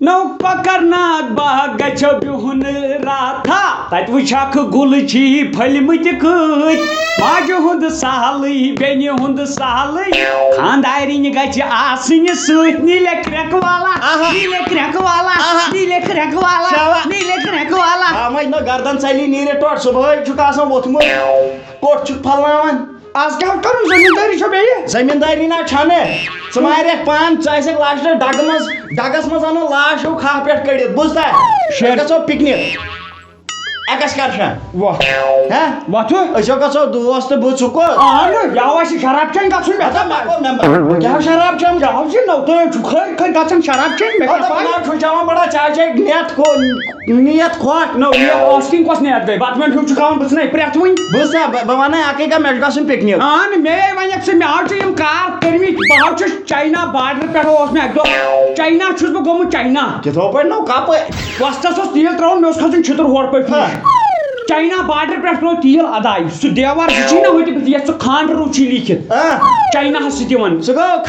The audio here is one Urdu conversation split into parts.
نو کۄکرناگ باغ گژھو بِہُن راتھا تتہِ وٕچھ اکھ گُلچی پھٔلمٕتۍ کۭتۍ ماجہِ ہُنٛد سہلٕے بیٚنہِ ہُنٛد سہلٕے خاندارِنۍ گژھِ آسٕنۍ سۭتۍ نیٖلے کرٛٮ۪کہٕ والا نیٖلے کرٛٮ۪کہٕ والا نیٖلے کرٛٮ۪کہٕ والا نیٖلے کرٛٮ۪کہٕ والا وۄنۍ نہٕ گردن ژَلی نیٖرِتھ تورٕ صُبحٲے چھُکھ آسان ووٚتھمُت کوٚٹ چھُکھ پھلناوان آز کیٛاہ کرُن زٔمیٖندٲری چھو بیٚیہِ زٔمیٖندٲری نا چھنہٕ ژٕ مارکھ پان ژٕ آسکھ لاسٹس ڈگس منٛز اَنُن لاش ہیوٗ کھاہ پٮ۪ٹھ کٔڑِتھ بوٗزتھا أسۍ گژھو پِکنِک ایکسکرشن وۄتھو أسۍ گژھو دوس تہٕ بہٕ ژٕ کوٚت اہنُو یَوٕ اَسہِ شراب چیٚنۍ گژھُن بہٕ کیٛاہ شراب چٮ۪م یَوٕ چھِ نو تُہۍ چھُ کھٔلۍ کھٔلۍ گژھان شراب چیٚنۍ مےٚ کیٛاہ چھُ چٮ۪وان بڑا چاچے نیت کھۄٹ نو آسٹِنگ کۄس نیت گٔے بتہٕ وَنہِ ہیوٗ چھُ کھاوُن بہٕ ژھٕنَے پرٛٮ۪تھ وٕنۍ بوٗزتھا بہٕ وَنَے اَکٕے کَتھ مےٚ چھُ گژھُن پِکنِک اہن مے وَنٮ۪کھ ژٕ مےٚ حظ چھِ یِم کار کٔرمٕتۍ بہٕ حظ چھُس چاینا باڈر پٮ۪ٹھ اوس مےٚ اَکہِ دۄہ چاینا چھُس بہٕ گوٚمُت چاینا تِتھو پٲٹھۍ نو کَپٲرۍ وۄستَس اوس تیٖل ترٛاوُن مےٚ اوس کھسُن چھِتُر ہورٕ پٲٹھۍ چاینا باڈر پٮ۪ٹھ ترٛوو تیٖل اَداے سُہ دیوار سُہ چھی نہ ہُتہِ یَتھ ژٕ کھانڈروٗ چھی لیٖکھِتھ چایناہَس سۭتۍ یِوان سُہ گوٚو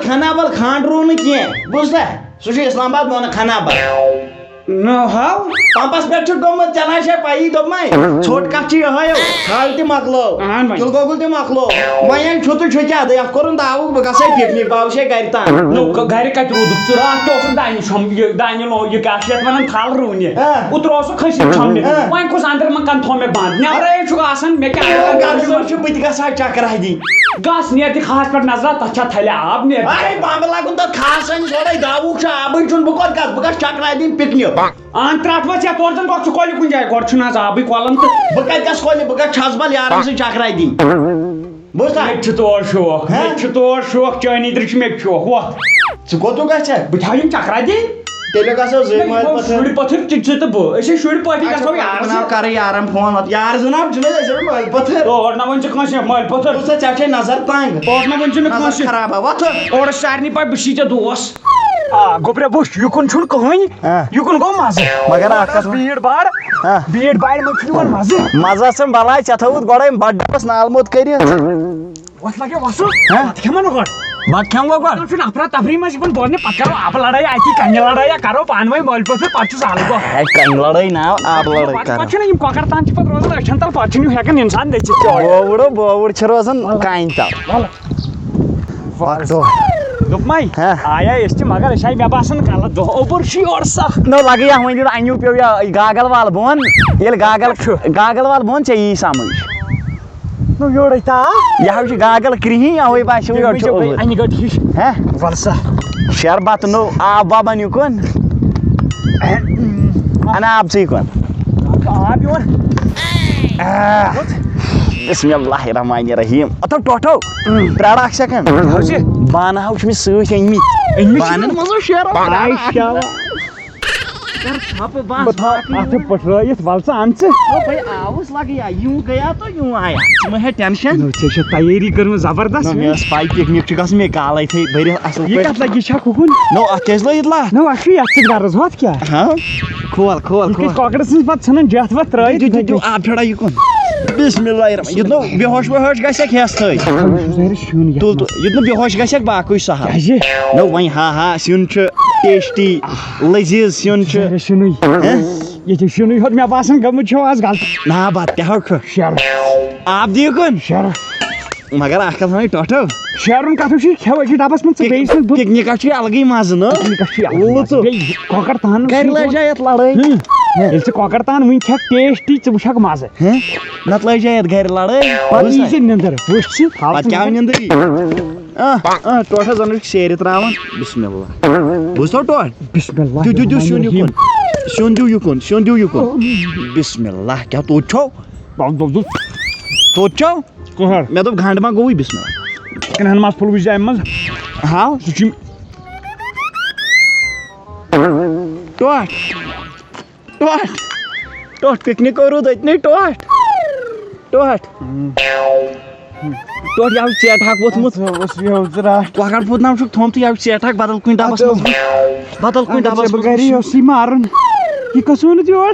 خانابل کھانڈروٗ نہٕ کینٛہہ بوٗزتھا سُہ چھُ اِسلام آباد وَنان خانابل ہاو پمپس پٮ۪ٹھ چھُ گوٚمُت ژےٚ نہ چھے پَیی دوٚپمَے ژھوٚٹ کَتھ چھِ یِہوے تھل تہِ مۄکلو تِل گۄگُل تہِ مۄکلو وۄنۍ ییٚلہِ چھُ تہٕ چھُ کیٛاہ دٕ یَتھ کوٚرُن داوُک بہٕ گژھے پِکنِک بہٕ وٕچھے گرِ تام گرِ کَتہِ روٗدُکھ ژٕ راتھ تہِ اوسُکھ دانہِ لو یہِ کیٛاہ چھِ یَتھ وَنان تھل رُونہِ اوترٕ اوسُکھ کھٔسِتھ چھۄمبنہِ وۄنۍ کُس أنٛدرٕ مکان تھوٚو مےٚ بنٛد نیبرٕے چھُکھ آسان مےٚ کیٛاہ چھُ بہٕ تہِ گژھان چکرا دِنۍ گژھ نیرِ تہِ کھہَس پٮ۪ٹھ نظرا تَتھ چھا تھلہِ آب نیرِ پمبہٕ لاگُن تَتھ کھہَس سٲنِس سورُے داوُک چھُ آبٕے چھُنہٕ بہٕ کوٚت گژھٕ بہٕ گژھٕ چکرا دِنۍ پِکنِک اہن ترٛٹھ یا تورٕ زن گۄڈٕ ژٕ کۄلہِ کُنہِ جایہِ گۄڈٕ چھُنہٕ آز آبٕے کۄلَن تہٕ بہٕ کَتہِ گژھٕ کۄلہِ بہٕ گژھٕ چھژبل یارن سۭتۍ چکرا دِنۍ بوٗزتھا مےٚ تہِ چھُ تور شوق مےٚ تہِ چھُ تور شوق چٲنی ترٛ چھُ مےٚ تہِ شوق وۄتھ ژٕ کوٚتُک گژھکھ بہٕ تھاو یِم چکرا دِنۍ تیٚلہِ گژھو زٕ شُرۍ پٔتھٕر ژٕ تہٕ بہٕ أسۍ ٲسۍ شُرۍ پٲٹھی گژھو یارٕ کرٕ یارن فون یار جناب چھُنہٕ أسۍ ٲسۍ مٲلۍ پٔتھٕر اور نہ ؤنۍ ژٕ کٲنٛسہِ مٲلۍ پٔتھٕر ژےٚ چھے نظر تنگ اور نہ ؤنۍ ژٕ نہٕ کٲنٛسہِ خراب وۄتھ اورٕ سارنٕے پاے بہٕ چھُے ژےٚ دوس گوٚبرا وٕچھ یُکُن چھُنہٕ کٕہٕنۍ یُکُن گوٚو مزٕ مگر بیٖڑ باڑ منٛز چھُ یِوان مزٕ مزٕ ٲسٕم بلاے ژےٚ تھوٚوُتھ گۄڈے بَڑس نالموت کٔرِتھ وۄتھ لگے وَسُن بتہٕ کھٮ۪مو نہٕ گۄڈٕ بتہٕ کھٮ۪مو گۄڈٕ چھُنہٕ افرا تفری منٛز یِوان بولنہِ پتہٕ کرو آبہٕ لڑٲے اَتی کنہِ لڑٲے کرو پانہٕ ؤنۍ مٲلۍ پٔتھٕر پتہٕ چھُ سہل گوٚو کنہِ لڑٲے نا آبہٕ لڑٲے پتہٕ چھِنہ یِم کۄکر تان چھِ پتہٕ روزان أچھن تل پتہٕ چھُنہٕ ہٮ۪کان اِنسان نٔژِتھ بووُر چھِ روزان کانہِ تل دوٚپمے آیا أسۍ تہِ مگر أسۍ آیہِ مےٚ باسان غلط دۄہ اوٚبُر چھُ یورٕ سکھ نو لگے وۄنۍ انیو پیو یہِ گاگل وال بۄن ییٚلہِ گاگل وال بۄن ژےٚ یی سمجھ یورے تا یہِ حظ چھُ گاگل کرٛہِنۍ اَوے باسیو یورٕ چھُ انہِ گٔٹۍ ہِش وَل سا شیر بتہٕ نو آب وابن یُکُن اَن آب ژٕ یُکُن آب یِوان بسم اللہ الرحمن الرحیم اتھو ٹوٹھو پرٛاڑ اکھ سیکنڈ بانہٕ ہاو چھِ مےٚ سۭتۍ أنۍمٕتۍ بانن منٛز اوس شیرُن اتھ پٹھرٲیِتھ ول ژٕ ان ژٕ آوُس لگیا یوں گیا تو یوں آیا ژٕ مہ ہےٚ ٹینشن ژےٚ چھےٚ تیٲری کٔرمٕژ زبردست مےٚ ٲس پاے پِکنِک چھُ گژھُن مےٚ کالے تھٲے بٔرِتھ اصل یہِ کتھ لگہِ یہِ چھا کُکُن نو اتھ کیٛازِ لٲگِتھ لا نو اَسہِ چھُ یتھ سۭتۍ غرض ہوٚتھ کیٛاہ کھول کۄکرٕ سٕنٛز پتہٕ ژھٕنان جتھ وتھ ترٲیِتھ آب پھیرا یُکُن بسم اللہ الرحمن یُتھ نہٕ بےہوش وہوش گژھکھ ہٮ۪س تھٲے تُل یُتھ نہٕ بےہوش گژھکھ باقٕے سہل نو وۄنۍ ہا سیُن چھُ ٹیسٹی لذیذ سیُن چھُ ییٚتہِ شُنٕے ہوٚت مےٚ باسان گٔمٕژ چھو آز غلطی نا بتہٕ تہِ حظ چھُ شیرُن آب دِیُکُن شیرُن مگر اکھ کتھ ونے ٹوٹھو شیرُن کتھ چھُ کھٮ۪وان چھِ ڈبس منٛز ژٕ بیٚیہِ پِکنِکس چھُ الگٕے مزٕ نہ کۄکر تان گرِ لٲجا یتھ لڑٲے ییٚلہِ ژٕ کۄکر تان وٕنۍ کھٮ۪کھ ٹیسٹی ژٕ وٕچھکھ مزٕ نتہٕ لٲجا یتھ گرِ لڑٲے پتہٕ یی ژےٚ نِندٕر وٕچھ ژٕ پتہٕ کیٛاہ نِندٕر یی ٹوٹھس زن چھُکھ سیرِ تراوان بسم اللہ بوٗزتھو ٹوٹھ بسم اللہ دِیِو سیُن یُکُن سیُن دِیِو یُکُن بسم اللہ کیٛاہ توٚت چھو توٚت چھو مےٚ دوٚپ گنڈ ما گوٚوٕے بسم اللہ کنہن منٛز پھُل وٕچھ امہِ منٛز ہاو سُہ چھُ ٹوٹھ پِکنِک کوٚروٕ أتنٕے ٹوٹھ یہِ حظ ژیٹہٕ ہاکھ ووٚتھمُت کۄکر پھُتنام چھُکھ تھوٚمتُے یہِ حظ ژیٹہٕ ہاکھ بدل کُنہِ ڈبس منٛز گری اوسُے مارُن یہِ کس ووٚنُتھ یور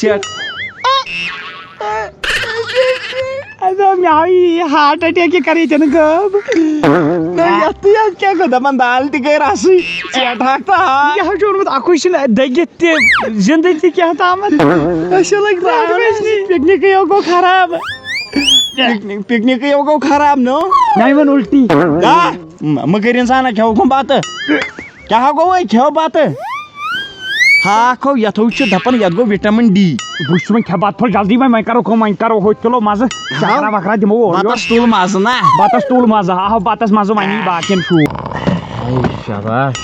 ژیٹ مےٚ آو یہِ ہارٹ اٹیک یہِ کر ییٚتٮ۪ن غٲب یتھ تہِ حظ کیٛاہ گوٚو دپان دال تہِ گٔے رسٕے ژیٹہٕ ہاکھ تہٕ یہِ حظ چھُ اوٚنمُت باقی دگت زندگی کیا تامت پکنک گو خراب پکنک گو خراب نو ون الٹی مگر انسان کھو کم بات کیا گو کھو بات ہاکو یتھو دپان یت گو وٹامن ڈی بہت کھے بات پھول جلدی وی کرو ہو تلو مزہ چکرا وکرا دمو بتس تل مزہ نا بتس تل مزہ آو بتس مزہ ونی باقین شوق شاباش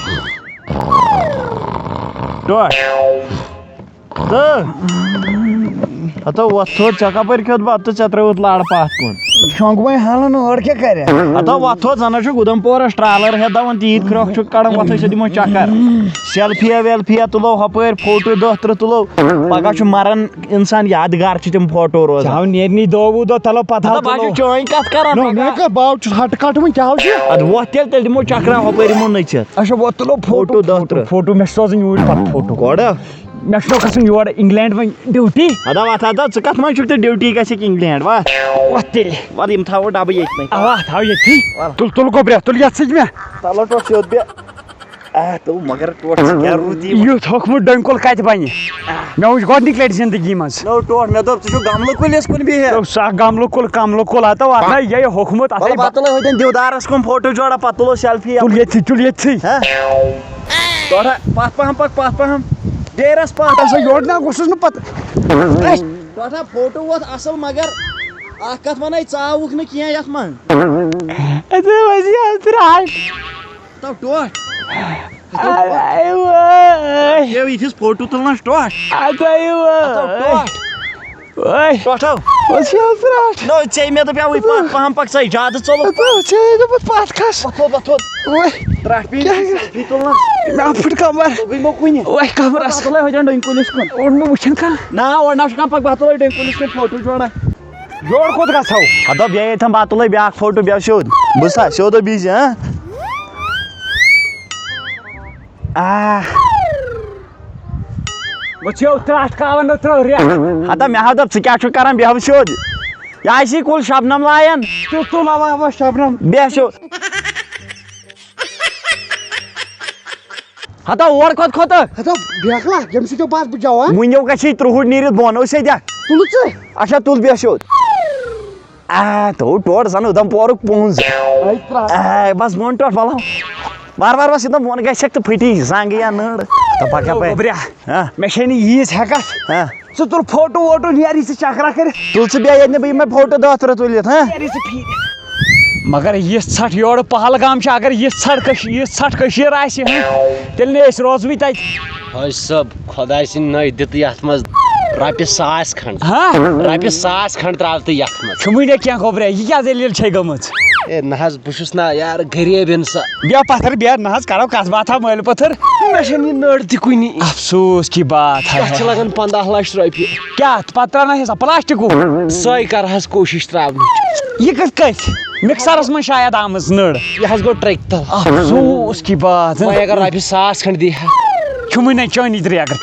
تو وتھو ژےٚ کپٲرۍ کھیوٚت بتہٕ ژےٚ ترٛٲوُتھ لڑ پتھ کُن شونٛگ وۄنۍ حالن ٲر کیٛاہ کرِ ہتو وتھو زن چھُکھ اُدھمپورس ٹرالر ہٮ۪تھ دپان تیٖتۍ کھرٛوکھ چھُکھ کڑان وتھو أسۍ دِمو چکر سیلفیا ویلفیا تُلو ہپٲرۍ فوٹو 10-30 تُلو پگہہ چھُ مران انسان یادگار چھِ تِم فوٹو روزان نیرنی دۄہ وُہ دۄہ تلو پتہٕ بہٕ چھُس چٲنۍ کتھ کران باو چھُس ہٹہٕ کٹ وۄنۍ کیٛاہ چھُ ادٕ وۄتھ تیٚلہِ دِمو چکرا ہپٲرۍ یِمو نٔژِتھ اچھا وۄنۍ تُلو فوٹو 10-30 فوٹو مےٚ چھُ سوزٕنۍ یوٗرۍ پتہٕ فوٹو گۄڈٕ مےٚ چھُنو گژھُن یور انگلینڈ وۄنۍ ڈیوٹی ادا وتھ ادا ژٕ کتھ منٛز چھُکھ تہٕ ڈیوٹی گژھِ انگلینڈ وتھ وۄتھ تیٚلہِ وَلہٕ یِم تھاوو ڈبہٕ ییٚتنٕے اوا تھاو ییٚتھی تُل گوٚبریا تُل یتھ سۭتۍ مےٚ چلو ٹوٹھ سیوٚد بیٚہہ تُل مگر ٹوٹھ ژٕ کیٛاہ روٗدی یُتھ ہوٚکھمُت ڈٔنۍ کُل کتہِ بنہِ مےٚ وٕچھ گۄڈنِکۍ لٹہِ زندگی منٛز نو ٹوٹھ مےٚ دوٚپ ژٕ چھُکھ گملہٕ کُلِس کُن بِہِتھ سُہ اکھ گملہٕ کُل ہتو اتھ یہِ ہوٚکھمُت وَلہٕ بہٕ تُلے ہوٚتٮ۪ن دِودارس کُن فوٹو جوڑا پتہٕ تُلو سیلفی تُل ییٚتھی ٹوٹھا پتھ پہم پتھ پہم ڈیرس پتھ یور نا گوٚژھُس نہٕ پتہٕ ٹوٹھا فوٹو ووت اصل مگر اکھ کتھ ونے ژاوُکھ نہٕ کینٛہہ یتھ منٛز تو ٹوٹھ یِتھِس فوٹو تُلنس ٹوٹھ ٹوٹھو نو ژےٚ مےٚ دپیاوٕے پتھ پہم پک ژے زیادٕ ژوٚلُتھ پتھ کھس ترٛٹھ پیٖنتہِ تُلنس مےٚ پھٕٹ کمر بہٕ یِمو کُنہِ کمرس تُلے ہوٚتٮ۪ن ڈٔنۍ کُلِس کُن اور مےٚ وٕچھن کانٛہہ نا اور نہ چھُ کانٛہہ پک بہٕ تُلے ڈٔنۍ کُلِس کُن فوٹو جوڑا یور کوٚت گژھو ہتو بیٚیہِ ییٚتھٮ۪ن بہٕ تُلے بیٛاکھ فوٹو بیٚہہ سیوٚد بوٗزتھا سیوٚد بِہزِ وٕچھو ترٛٹھ کالن نہٕ ترٛٲو رٮ۪تھ ہتا مےٚ ہا دوٚپ ژٕ کیٛاہ چھُکھ کران بیٚہہ سیوٚد یہِ آسی کُل شبنم لایان تُل اوا شبنم بیٚہہ سیوٚد ہتا اور کوٚت کھوٚتہٕ بیکلا ییٚمہِ سۭتۍ بات بہٕ جوان وٕنیو گژھی ترٛوہُر نیٖرِتھ بۄن ٲسۍ دٮ۪کھ تُل ژٕ اچھا تُل بیٚہہ سیوٚد تو ٹوٹھ زن اُدھمپورُک پونٛز بس بۄن ٹوٹھ وَلو وار بس یوٚتن بۄن گژھکھ تہٕ پھٕٹی زنٛگہٕ یا نٔر تہٕ پکہ مےٚ چھے نہٕ ییٖژ ہٮ۪کتھ ژٕ تُل فوٹو ووٹو نیری ژٕ چکرا کٔرِتھ تُل ژٕ بیٚیہِ ییٚتہِ نہٕ بہٕ یِمے فوٹو 10-30 تُلِتھ نیری ژٕ پھیٖرِ مگر یِژھ ژھٹھ یورٕ پہلگام چھِ اگر یِژھ ژھٹھ کٔشیٖر آسہِ تیٚلہِ نہٕ أسۍ روزوٕے تتہِ حٲج صٲب خۄداے سٕنٛدۍ نٔے دِتہٕ یتھ منٛز رۄپیہِ 1000 کھنٛڈ رۄپیہِ 1000 کھنٛڈ ترٛاو تہٕ یتھ منٛز چھُمٕے نہٕ کینٛہہ گوٚبریا یہِ کیٛاہ دٔلیٖل چھے گٔمٕژ ہے نہ حظ بہٕ چھُس نا یار غریب انسان بیٚہہ پتھر بیٚہہ نہ حظ کرو کتھ باتھا مٲلۍ پتھر مےٚ چھنہٕ یہِ نٔر تہِ کُنی افسوس کی بات تتھ چھِ لگان 15 لچھ رۄپیہِ کیٛاہ پتہٕ ترٛاونا حِساب پلاسٹِکُک سۄے کرٕ حظ کوٗشش ترٛاونٕچ یہِ کتھ مکسرس منٛز شاید آمٕژ نٔر یہِ حظ گوٚو ٹرٛکہِ تل افسوس کی بات وۄنۍ اگر رۄپیہِ 1000 کھنٛڈ دی ہا چھُمٕے نَے چٲنی درے اگر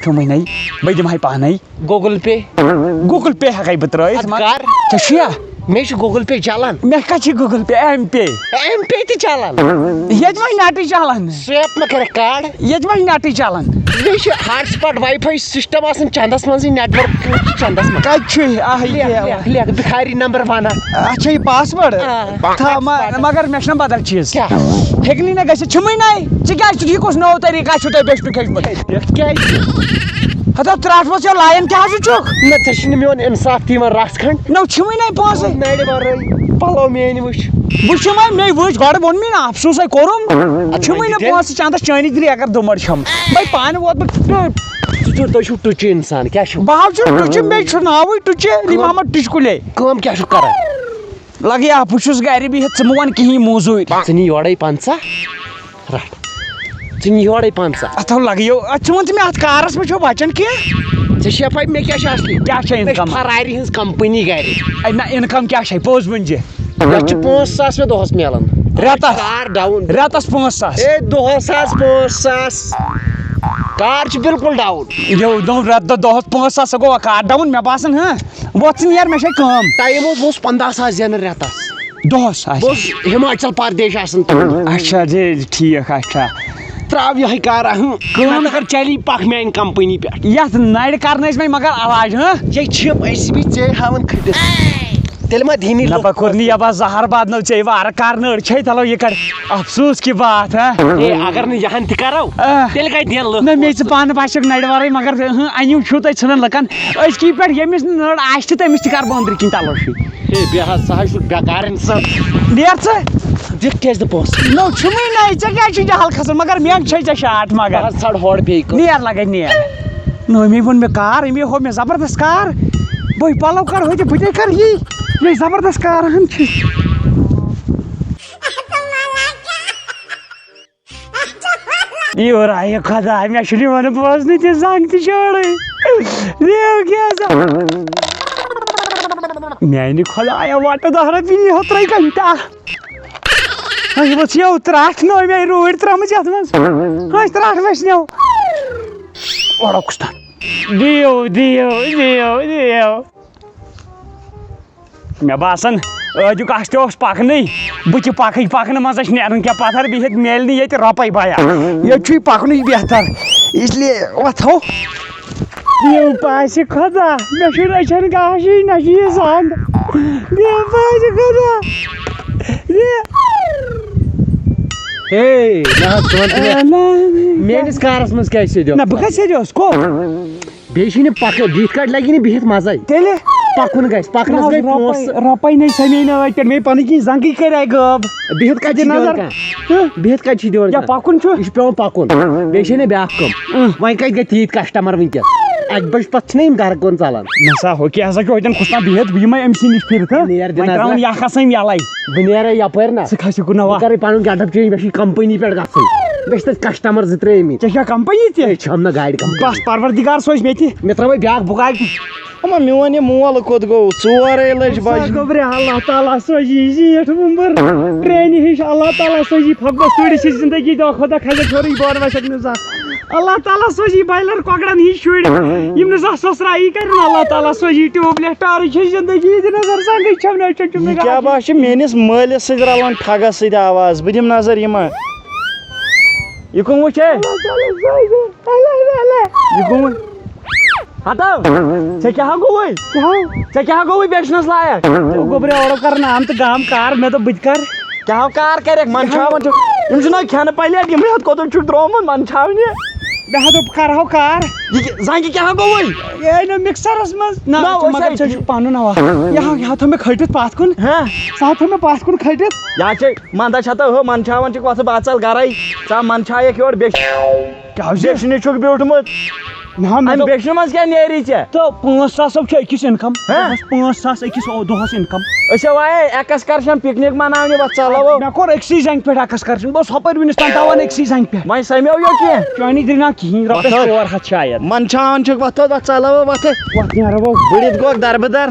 چھُمٕے نَے بہٕ دِمہٕ پانے گوٗگل پے گوٗگل پے ہٮ۪کے بہٕ ترٲیِتھ کر ژےٚ چھُیا مےٚ چھُ گوٗگل پے چلان مےٚ کتہِ چھِ گوٗگل پے ایم پے ایم پے تہِ چلان ییٚتہِ وۄنۍ نٮ۪ٹٕے چلان سویپ مہ کرکھ کاڑ ییٚتہِ وۄنۍ نٮ۪ٹٕے چلان بیٚیہِ چھُ ہاٹ سپاٹ واے فاے سسٹم آسان چندس منٛزٕے نیٹ ورک چندس منٛز کتہِ چھُ لیکھ بِخاری نمبر ونان اچھا یہِ پاس وٲڈ مگر مےٚ چھُنہ بدل چیٖز ہیٚکہِ نہٕ گٔژھِتھ چھُمٕے نَے ژٕ کیٛازِ چھُکھ یہِ کُس نوٚو طریٖقہ چھُو تۄہہِ بیچھنُک ہیٚچھمُت کیٛازِ ہتو ترٛٹھ وٲژ لایان کیٛاہ حظ چھُکھ نہ ژےٚ چھُے نہٕ میون انصاف تہِ یِوان رژھ کھنٛڈ نو چھُمٕے نَے پونٛسہٕ نرِ ورٲے پلو میٲنۍ وٕچھ وٕچھُم مےٚ وٕچھ گۄڈٕ ووٚن مےٚ نہ افسوٗسے کوٚرُم چھُمٕے نہٕ پونٛسہٕ چندس چٲنی درے اگر دُمر چھم وۄنۍ پانہٕ ووت بہٕ تُہۍ چھِو ٹُچہِ انسان کیٛاہ چھُو بہٕ حظ چھُس ٹُچہِ مےٚ چھُ ناوٕے ٹُچہِ علی محمد ٹُچکُلے کٲم کیٛاہ چھُو کران لگیا بہٕ چھُس گرِ بِہِتھ ژٕ مہٕ وَن کِہیٖنۍ موضوٗرۍ ژٕ نی یورے 50 رٹ ژٕ نی یورے 50 اتھو لگیو ژٕ وَن تہٕ مےٚ اتھ کارس منٛز چھو بچان کینٛہہ ژےٚ چھےٚ پاے مےٚ کیٛاہ چھِ اصلی کیٛاہ چھے اِنکم فراری ہٕنٛز کمپٔنی گرِ نہ اِنکم کیٛاہ چھے پوٚز ؤنۍ زِ یتھ چھِ 5000 مےٚ دۄہس میلان رٮ۪تس کار ڈاوُن رٮ۪تس 5000 ہے دۄہس حظ 5000 کار چھِ بالکل ڈاوُن یو دوٚپ رٮ۪تہٕ دۄہ دۄہس 5000 سۄ گوٚوا کار ڈاوُن مےٚ باسان وۄتھ ژٕ نیر مےٚ چھے کٲم ٹایم اوس بہٕ اوسُس 15000 زینان رٮ۪تس دۄہس بہٕ اوسُس ہِماچل پردیش آسان اچھا جی ٹھیٖک اچھا تراو یہ کارا کٲم کر چلی پک میانہِ کمپنی پٮ۪ٹھ یتھ نرِ کرنٲوۍ مےٚ مگر علاج یہ چھِ أسۍ بھی ژے ہاوان کھٔٹِتھ تیٚلہِ ما دینی نبا کورنی یبا زہر بدنو ژے وار کرنہٕ أڑۍ چھے تلو یہ کر افسوس کی بات ہے اگر نہٕ یہن تہِ کرو تیٚلہِ کتہِ دین لُکھ نہ مے ژٕ پانہٕ باسیٚکھ نرِ ورٲے مگر انیو چھُو تۄہہِ ژھٕنان لُکن أزکی پٮ۪ٹھ ییٚمِس نہٕ نٔر آسہِ تہٕ تٔمِس تہِ کر بہٕ أنٛدرۍ کِنۍ تلاشی ہے بیٚیہِ حظ سُہ حظ چھُ بیکار انسان نیر ژٕ دِکھ کیٛازِ نہٕ پونٛسہٕ نو چھُمٕے نَے ژےٚ کیٛازِ چھُ جہل کھسان مگر مےٚ چھے ژےٚ شاٹ مگر حظ ژھٕنڈ ہورٕ بیٚیہِ کٲنٛسہِ نیر لگے نیر نو أمی ووٚن مےٚ کار أمی ہوو مےٚ زبردست کار بہٕ پلو کر ہوتہِ بہٕ تے کر یی یہ زبردست کار ہن چھِ یور آیہِ خدا مےٚ چھُنہٕ یِوان بوزنہٕ تہِ زنٛگ تہِ شٲڑٕے ریو کیٛاہ میانہِ خۄدایا وٹہٕ دہ رۄپیہِ یہو ترٛٲے گنٹا یہِ ؤژھ یو ترٛٹھ نو مےٚ روٗڑۍ ترٛٲمٕژ یتھ منٛز ہس ترٛٹھ ؤسنیو اورو کُستان دِیو دِیو دِیو دِیو مےٚ باسان أزیُک اَسہِ تہِ اوس پکنٕے بہٕ تہِ پکنہٕ منٛز اَسہِ نیرُن کیٛاہ پتھر بِہِتھ میلہِ نہٕ ییٚتہِ رۄپے بیا ییٚتہِ چھُے پکنُے بہتر اسلیے وۄتھو دیو پاسہِ خۄدا مےٚ چھُنہٕ أچھن گاشٕے نہ چھُ یہِ زنٛگ دیو پاسہِ خۄدا ہے نہ حظ ژٕ وَن مےٚ میٲنِس کارس منٛز کیٛازِ سیٚدیو نہ بہٕ کتہِ سیٚدیوس کو بیٚیہِ چھُے نہٕ پکہٕ بِہِتھ کٲٹھۍ لگی نہٕ بِہِتھ مزے تیٚلہِ پکُن گژھِ پکنس گٔے پونٛسہٕ رۄپے نَے سَمے نہٕ ٲدۍ پٮ۪ٹھ مےٚ پنٕنۍ کِنۍ زنٛگٕے کَرے غٲب بِہِتھ کتہِ چھِ دِوان کانٛہہ بِہِتھ کتہِ چھِ دِوان یا پکُن چھُ یہِ چھُ پیٚوان پکُن بیٚیہِ چھے نہ بیٛاکھ کٲم وۄنۍ کتہِ گٔے تیٖتۍ کسٹمر وٕنکیٚس اکہِ بجہِ پتہٕ چھِنہ یِم گرٕ کُن ژلان نسا ہو کیٛاہ ہسا چھُ ہوتٮ۪ن کھُسان بِہِتھ بہٕ یِمے أمۍ سٕے نِش پھِرِتھ نیر دِ نظر. ترٛاوان یہِ کھسان یَلے بہٕ نیرے یپٲرۍ نہ ژٕ کھسہِ کُن وا بہٕ کرے پنُن گیٹ اپ چینج مےٚ چھِ کمپنی پٮ۪ٹھ گژھُن مےٚ چھِ تتہِ کسٹمر زٕ ترٛٲیمٕتۍ ژےٚ چھا کمپنی تہِ چھَم نہ گاڑِ کمپنی بس پروردِگار سوز مےٚ تہِ مےٚ ترٛٲوے بیٛاکھ بُکاے اما میون یہِ مول کوٚت گوٚو 4 لٔج بجہِ گوٚبرِ اللہ تعالیٰ سوزی زیٹھ وُمبر پرٛانہِ ہِش اللہ تعالیٰ سوزی فقبس تُرِ چھِ زندگی دۄہ کھۄتہٕ دۄہ کھسٮ۪کھ ہیوٚرُے بور وسٮ۪کھ نہٕ زانٛہہ اللہ تعالیٰ سوزی بایلر کۄکرن ہِنٛدۍ شُرۍ یِم نہٕ زانٛہہ سۄسرایی کرن اللہ تعالیٰ سوزی ٹیوٗبلیٹ ٹارٕچ ہِش زندگی دِ نظر زنٛگٕے چھم نہٕ أچھن یہِ کیٛاہ باسہِ چھِ میٲنِس مٲلِس سۭتۍ رلان ٹھگس سۭتۍ آواز بہٕ دِمہٕ نظر یہِ ما یہِ کٕم وٕچھ ہے یہِ کٕم وٕچھ ہتو ژےٚ کیٛاہ گوٚوُے ژےٚ کیٛاہ گوٚوُے بیچنس لایق گوٚبرِ اورو کرنام تہٕ گام کار مےٚ دوٚپ بہٕ تہِ کر کیٛاہ کار کرکھ منٛدچھاوان چھُ یِم چھِنہ کھٮ۪نہٕ پلیٹ یِمے یتھ کوٚتُن چھُکھ ترٛوومُت منٛدچھاونہِ مےٚ ہا دوٚپ کرہو کار یہِ زنٛگہِ کیٛاہ گوٚوُے یے نہٕ مِکسرس منٛز نہ نہ مگر ژےٚ چھُکھ پنُن اوا یہِ تھوٚو مےٚ کھٔٹِتھ پتھ کُن ہاں سُہ ہا تھوٚو مےٚ پتھ کُن کھٔٹِتھ یا چھے منٛدچھ ہتو ہُہ منٛدچھاوان چھِکھ وۄتھٕ بہٕ ژل گرے ژٕ منٛدچھایکھ یورٕ بیٚچھنہِ چھُکھ بیوٗٹھمُت نہ امہِ مےٚ بیٚچھنہِ منٛز کیٛاہ نیری ژےٚ تہٕ 5,000 چھُ أکِس اِنکم 5,000 أکِس دۄہس اِنکم أسۍ وایے ایٚکسکرشن پِکنِک مناونہِ وۄتھ ژلو مےٚ کوٚر أکسٕے زنٛگہِ پٮ۪ٹھ ایٚکسکرشن بہٕ اوسُس ہُپٲرۍ وُنِس تام تاوان أکسٕے زنٛگہِ پٮ۪ٹھ وۄنۍ سمیو یہِ کینٛہہ چٲنی درٛاے نہ کِہینۍ رۄپیس 400 شاید منٛدچھاوان چھِکھ وۄتھ وۄتھ ژلو وۄتھٕ وۄتھ نیرو بٔڑِتھ گوٚو دربٕدر